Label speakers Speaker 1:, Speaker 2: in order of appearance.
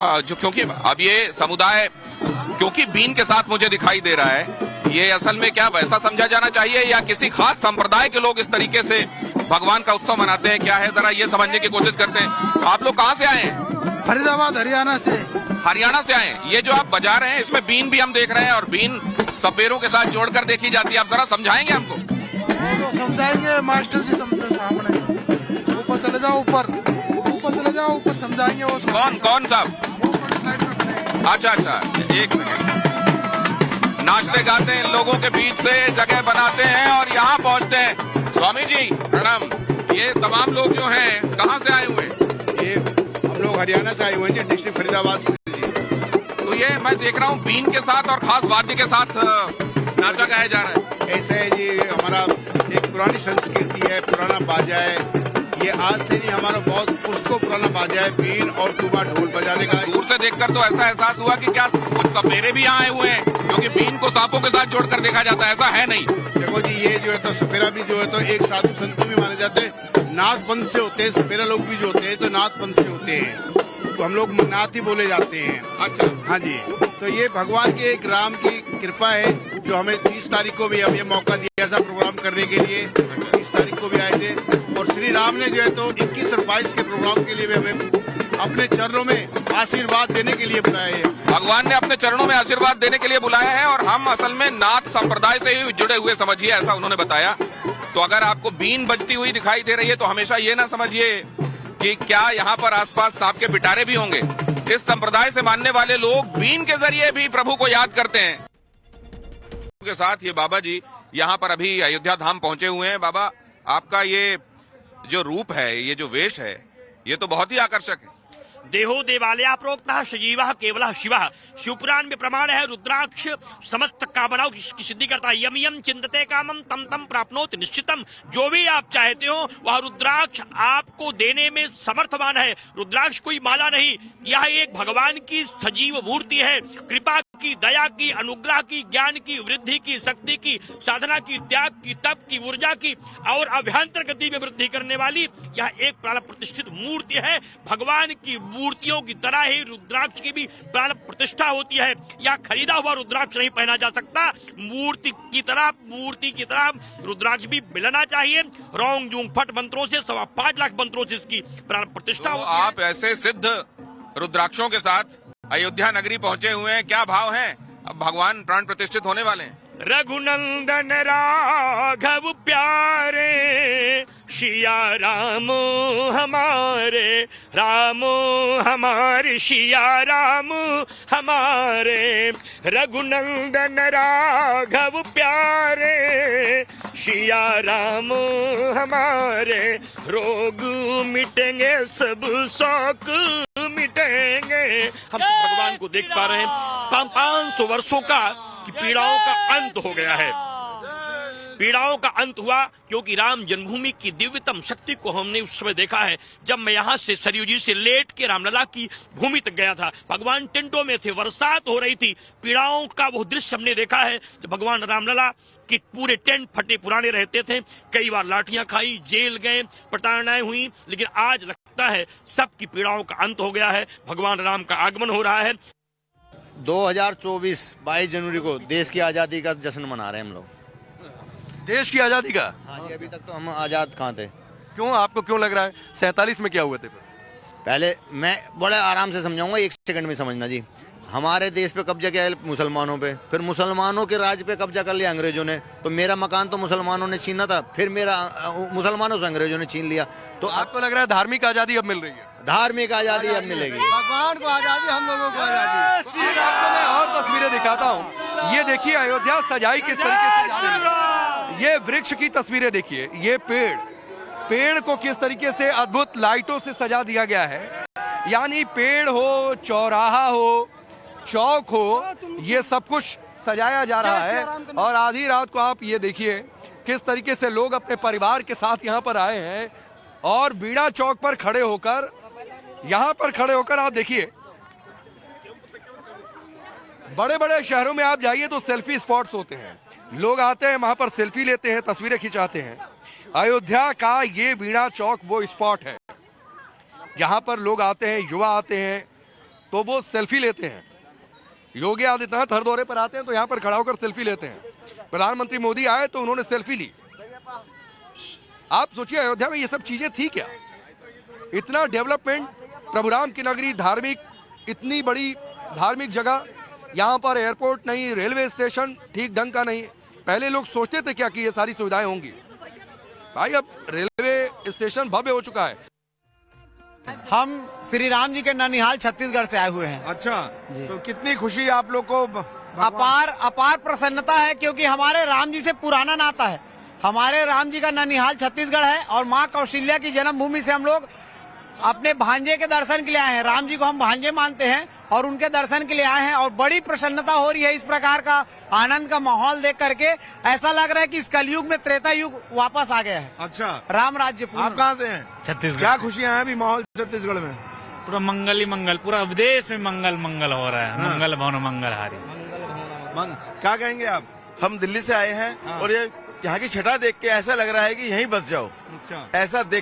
Speaker 1: जो क्योंकि अब ये समुदाय क्योंकि बीन के साथ मुझे दिखाई दे रहा है, ये असल में क्या वैसा समझा जाना चाहिए या किसी खास संप्रदाय के लोग इस तरीके से भगवान का उत्सव मनाते हैं, क्या है जरा ये समझने की कोशिश करते हैं। आप लोग कहाँ से आए हैं?
Speaker 2: फरीदाबाद हरियाणा से।
Speaker 1: हरियाणा से आए हैं। ये जो आप बजा रहे हैं इसमें बीन भी हम देख रहे हैं और बीन सपेरों के साथ जोड़कर देखी जाती है, आप जरा समझाएंगे हमको?
Speaker 2: वो समझाएंगे मास्टर जी सामने। ऊपर चले जाओ, ऊपर चले जाओ, ऊपर समझाएंगे वो।
Speaker 1: कौन साहब? अच्छा, एक सेकंड। नाचते गाते हैं लोगों के बीच से जगह बनाते हैं और यहाँ पहुँचते हैं। स्वामी जी प्रणाम। ये तमाम लोग जो हैं कहाँ से आए हुए हैं?
Speaker 3: ये हम लोग हरियाणा से आए हुए हैं जी, डिस्ट्रिक्ट फरीदाबाद से जी।
Speaker 1: तो ये मैं देख रहा हूँ बीन के साथ और खास वाद्य के साथ नाचा गाया जा रहा है।
Speaker 3: ऐसा है जी, हमारा एक पुरानी संस्कृति है, पुराना बाजा है। ये आज से नहीं, हमारा बहुत पुष्कों पुराना बाजा है, बीन और तुबा ढोल बजाने का।
Speaker 1: दूर से देखकर तो ऐसा एहसास हुआ कि क्या कुछ सपेरे भी यहाँ आए हुए हैं, क्योंकि बीन को सांपों के साथ जोड़कर देखा जाता है, ऐसा है नहीं?
Speaker 3: देखो जी, ये जो है तो सपेरा भी जो है तो एक साधु संतों में माने जाते हैं, नाथ वंश से होते हैं। सपेरा लोग भी जो होते हैं तो नाथ वंश से होते हैं, तो हम लोग नाथ ही बोले जाते हैं।
Speaker 1: अच्छा,
Speaker 3: हाँ जी। तो ये भगवान के एक राम की कृपा है जो हमें 30 तारीख को भी हमें मौका दिया था प्रोग्राम करने के लिए। 30 तारीख को भी आए थे और श्री राम ने जो है तो 21 और 22 के प्रोग्राम के लिए भी हमें अपने चरणों में आशीर्वाद देने के लिए बुलाया है।
Speaker 1: भगवान ने अपने चरणों में आशीर्वाद देने के लिए बुलाया है और हम असल में नाथ संप्रदाय से ही जुड़े हुए समझिए, ऐसा उन्होंने बताया। तो अगर आपको बीन बजती हुई दिखाई दे रही है तो हमेशा ये ना समझिए कि क्या यहाँ पर आसपास सांप के पिटारे भी होंगे। इस संप्रदाय से मानने वाले लोग बीन के जरिए भी प्रभु को याद करते हैं। के साथ ये बाबा जी यहाँ पर अभी अयोध्या धाम पहुंचे हुए हैं। बाबा, आपका ये जो रूप है, ये जो वेश है, ये तो बहुत ही आकर्षक है।
Speaker 4: देहो देवालया प्रोक्तः सजीवः केवलः शिवः। शिवपुराण में प्रमाण है, रुद्राक्ष समस्त कामनाओं की सिद्धि करता है। यम यम चिंतते कामम तम तम प्राप्नोति निश्चितम। जो भी आप चाहते हो वह रुद्राक्ष आपको देने में समर्थवान है। रुद्राक्ष कोई माला नहीं, यह एक भगवान की सजीव मूर्ति है। कृपा की, दया की, अनुग्रह की, ज्ञान की, वृद्धि की, शक्ति की, साधना की, त्याग की, तप की, ऊर्जा की और अभ्यंतर गति में वृद्धि करने वाली यह एक प्राण प्रतिष्ठित मूर्ति है। भगवान की मूर्तियों की तरह ही रुद्राक्ष की भी प्राण प्रतिष्ठा होती है। यह खरीदा हुआ रुद्राक्ष नहीं पहना जा सकता। मूर्ति की तरह रुद्राक्ष भी मिलना चाहिए। रोंग जूंग फट मंत्रों से 5.25 लाख मंत्रों से इसकी प्राण प्रतिष्ठा होती है।
Speaker 1: आप ऐसे सिद्ध रुद्राक्षों के साथ अयोध्या नगरी पहुंचे हुए हैं, क्या भाव है? अब भगवान प्राण प्रतिष्ठित होने वाले हैं।
Speaker 4: रघुनंदन राघव प्यारे, सिया राम हमारे, राम हमारे, सिया राम हमारे। रघुनंदन राघव प्यारे, सिया राम हमारे। रोग मिटेंगे सब शौक मिटेंगे। हम भगवान को देख पा रहे हैं। 500 वर्षों का कि पीड़ाओं का अंत हो गया है। पीड़ाओं का अंत हुआ क्योंकि राम जन्मभूमि की दिव्यतम शक्ति को हमने उस समय देखा है जब मैं यहाँ से सरयू जी से लेट के रामलला की भूमि तक गया था। भगवान टेंटों में थे, बरसात हो रही थी। पीड़ाओं का वो दृश्य हमने देखा है जब भगवान रामलला के पूरे टेंट फटे पुराने रहते थे। कई बार लाठियां खाई, जेल गए, प्रताड़नाएं हुई, लेकिन आज लगता है सबकी पीड़ाओं का अंत हो गया है। भगवान राम का आगमन हो रहा है।
Speaker 5: 2024 22 जनवरी को देश की आज़ादी का जश्न मना रहे हैं हम लोग।
Speaker 6: देश की आज़ादी का?
Speaker 5: हाँ जी, अभी तक तो हम आज़ाद कहाँ थे।
Speaker 6: क्यों, आपको क्यों लग रहा है 47 में क्या हुए थे?
Speaker 5: पहले मैं बड़े आराम से समझाऊंगा, 1 सेकंड में समझना जी। हमारे देश पे कब्जा किया है मुसलमानों पे, फिर मुसलमानों के राज पे कब्जा कर लिया अंग्रेजों ने। तो मेरा मकान तो मुसलमानों ने छीना था, फिर मेरा मुसलमानों से अंग्रेजों ने छीन लिया। तो
Speaker 6: आपको लग रहा है धार्मिक आज़ादी अब मिल रही है?
Speaker 5: धार्मिक आज़ादी अब मिलेगी।
Speaker 2: भगवान को आजादी, हम लोगों को आजादी।
Speaker 6: आपको मैं और तस्वीरें दिखाता हूँ। ये देखिए अयोध्या सजाई किस तरीके से जा रही है। ये वृक्ष की तस्वीरें देखिए, ये पेड़ को किस तरीके से अद्भुत लाइटों से सजा दिया गया है। यानी पेड़ हो, चौराहा हो, चौक हो, ये सब कुछ सजाया जा रहा है। और आधी रात को आप ये देखिए किस तरीके से लोग अपने परिवार के साथ यहाँ पर आए हैं और वीणा चौक पर खड़े होकर, यहाँ पर खड़े होकर आप देखिए, बड़े बड़े शहरों में आप जाइए तो सेल्फी स्पॉट्स होते हैं, लोग आते हैं वहां पर सेल्फी लेते हैं, तस्वीरें खिंचाते हैं। अयोध्या का ये वीणा चौक वो स्पॉट है जहां पर लोग आते हैं, युवा आते हैं तो वो सेल्फी लेते हैं। योगी आदित्यनाथ हर दौरे पर आते हैं तो यहाँ पर खड़ा होकर सेल्फी लेते हैं। प्रधानमंत्री मोदी आए तो उन्होंने सेल्फी ली। आप सोचिए अयोध्या में ये सब चीजें थी क्या? इतना डेवलपमेंट, प्रभुराम की नगरी, धार्मिक, इतनी बड़ी धार्मिक जगह, यहाँ पर एयरपोर्ट नहीं, रेलवे स्टेशन ठीक ढंग का नहीं। पहले लोग सोचते थे क्या कि ये सारी सुविधाएं होंगी? भाई अब रेलवे स्टेशन भव्य हो चुका है।
Speaker 7: हम श्री राम जी के ननिहाल छत्तीसगढ़ से आए हुए हैं।
Speaker 3: अच्छा, तो कितनी खुशी आप लोग को?
Speaker 7: अपार प्रसन्नता है, क्योंकि हमारे राम जी से पुराना नाता है। हमारे राम जी का ननिहाल छत्तीसगढ़ है और माँ कौशल्या की जन्मभूमि से हम लोग अपने भांजे के दर्शन के लिए आए हैं। राम जी को हम भांजे मानते हैं और उनके दर्शन के लिए आए हैं और बड़ी प्रसन्नता हो रही है। इस प्रकार का आनंद का माहौल देख करके ऐसा लग रहा है कि इस कलयुग में त्रेता युग वापस आ गया है।
Speaker 3: अच्छा,
Speaker 7: राम राज्य पूर्ण।
Speaker 3: आप कहाँ से हैं?
Speaker 8: छत्तीसगढ़।
Speaker 3: क्या खुशियाँ हैं अभी माहौल छत्तीसगढ़ में?
Speaker 8: पूरा मंगल ही मंगल, पूरा देश में मंगल मंगल हो रहा है। मंगल भवन मंगलहारी।
Speaker 3: क्या कहेंगे आप?
Speaker 9: हम दिल्ली से आए हैं और ये यहाँ की छटा देख के ऐसा लग रहा है कि यहीं बस जाओ।
Speaker 3: अच्छा,
Speaker 9: ऐसा देख